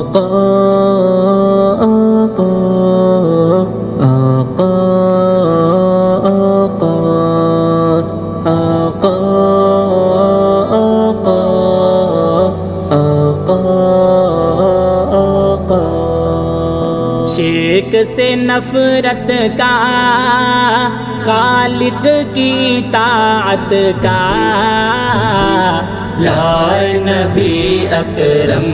آقا آقا آقا آقا آقا آقا آقا آقا شرک سے نفرت کا، خالق کی طاعت کا، لائے نبی اکرم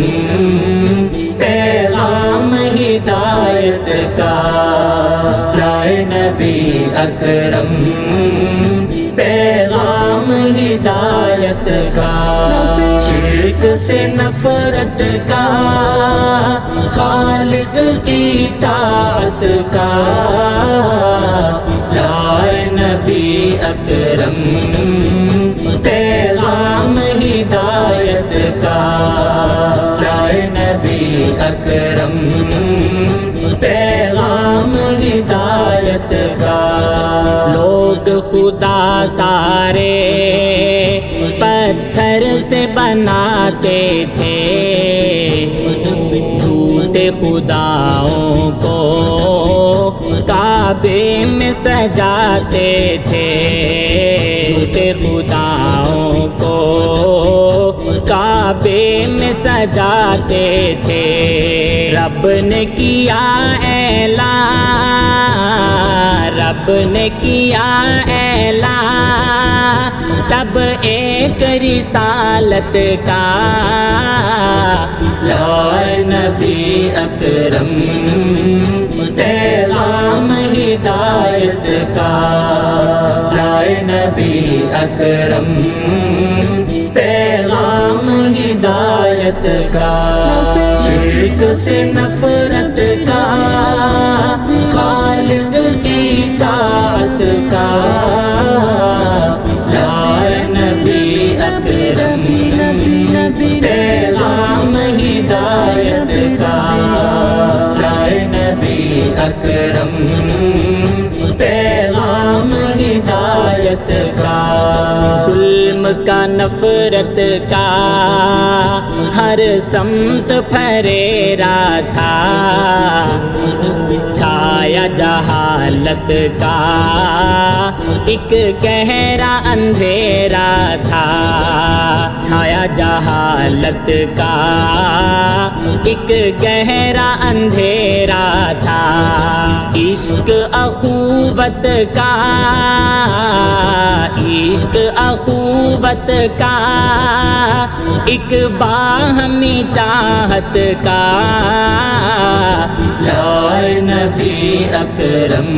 پیغام ہدایت کا، لائے نبی اکرم پیغام ہدایت کا، شرک سے نفرت کا، خالق کی طاعت کا، لائے نبی اکرم پیغام ہدایت کا، لائے نبی اکرم پیغام ہدایت کا۔ لوگ خدا سارے پتھر سے بناتے تھے، جھوٹے خداؤں کو کعبے میں سجاتے تھے، جھوٹے خداؤں کو کعبے میں سجاتے تھے۔ رب نے کیا اعلان، رب نے کیا اعلان، تب ایک رسالت کا، لائے نبی اکرم پیغام ہدایت کا، لائے نبی اکرم پیغام ہدایت کا، شرک سے نفرت کا، خالق کی طاعت کا، لائے نبی اکرم پیغام ہدایت کا، لائے نبی اکرم پیغام ہدایت کا۔ ظلم کا، نفرت کا ہر سمت پھریرا تھا، چھایا جہالت کا ایک گہرا اندھیرا تھا، چھایا جہالت کا ایک گہرا اندھیرا تھا، عشق اخوت کا، عشق اخوت کا ایک باہمی چاہت کا، لائے نبی اکرم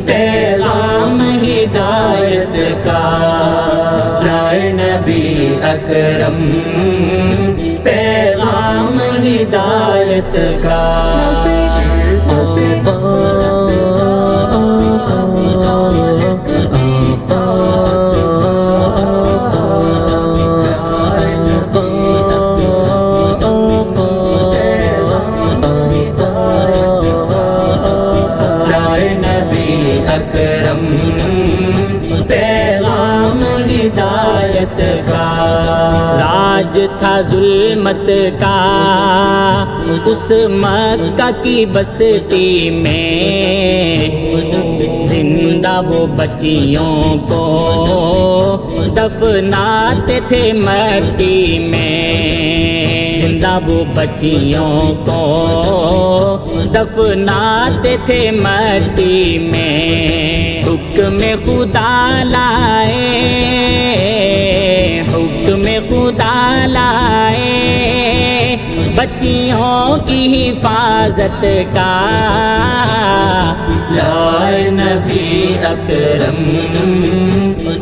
پیغام ہدایت کا، لائے نبی اکرم پیغام ہدایت کا۔ اکرم پیغام ہدایت کا، راج تھا ظلمت کا اس مکہ کی بستی میں، زندہ وہ بچیوں کو دفناتے تھے مٹی میں، زندہ وہ بچیوں کو دفناتے تھے مٹی میں، حکم خدا لائے، حکم خدا لائے بچیوں کی حفاظت کا، لائے نبی اکرم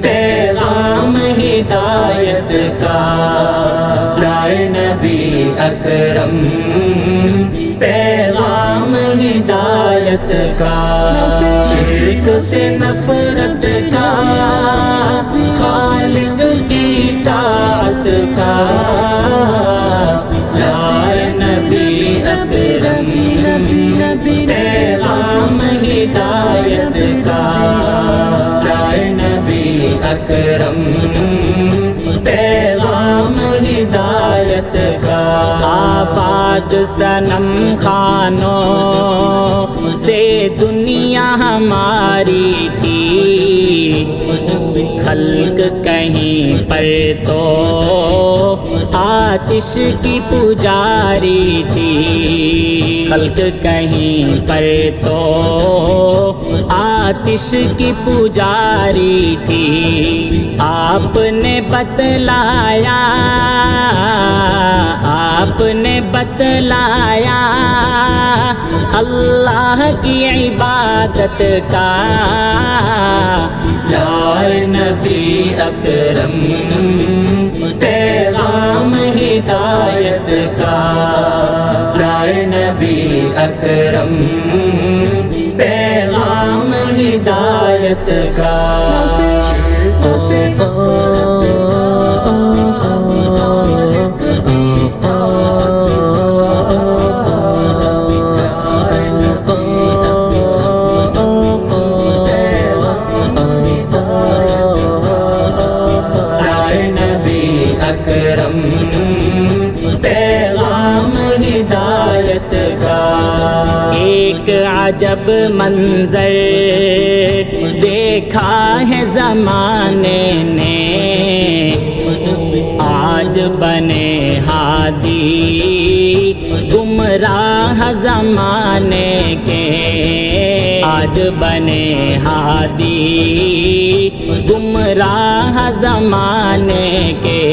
پیغام ہدایت کا، لائے نبی اکرم پیغام ہدایت کا، شرک سے نفرت کا، خالق کی طاعت کا، لائے نبی اکرم پیغام ہدایت کا، لائے نبی اکرم پیغام ہدایت کا۔ آباد بعد صنم خانوں سے دنیا ہماری تھی، خلق کہیں پر تو آتش کی پجاری تھی، خلق کہیں پر تو آتش کی پجاری تھی۔ آپ نے بتلایا، آپ نے بتلایا اللہ کی عبادت کا، لائے نبی اکرم پیغام ہدایت کا، لائے نبی اکرم پیغام ہدایت کا۔ پیغام ہدایت کا۔ ایک عجب منظر دیکھا ہے زمانے نے، آج بنے ہادی گمراہ زمانے کے، آج بنے ہادی گمراہ زمانے کے۔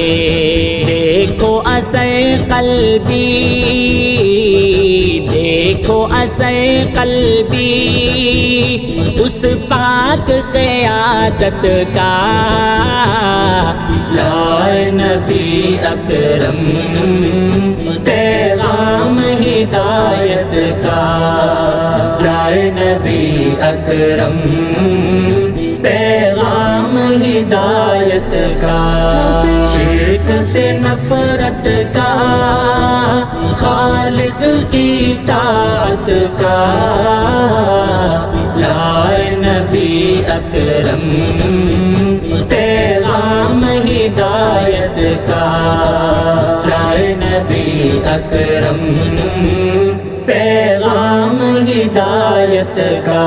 دیکھو اثر قلبی، دیکھو اثر قلبی اس پاک قیادت کا، لائے نبی اکرم پیغام ہدایت کا، لائے نبی اکرم پیغام ہدایت کا۔ شرک سے نفرت کا، خالق کی طاعت کا، لائے نبی اکرم پیغام ہدایت کا، لائے نبی اکرم پیغام ہدایت کا۔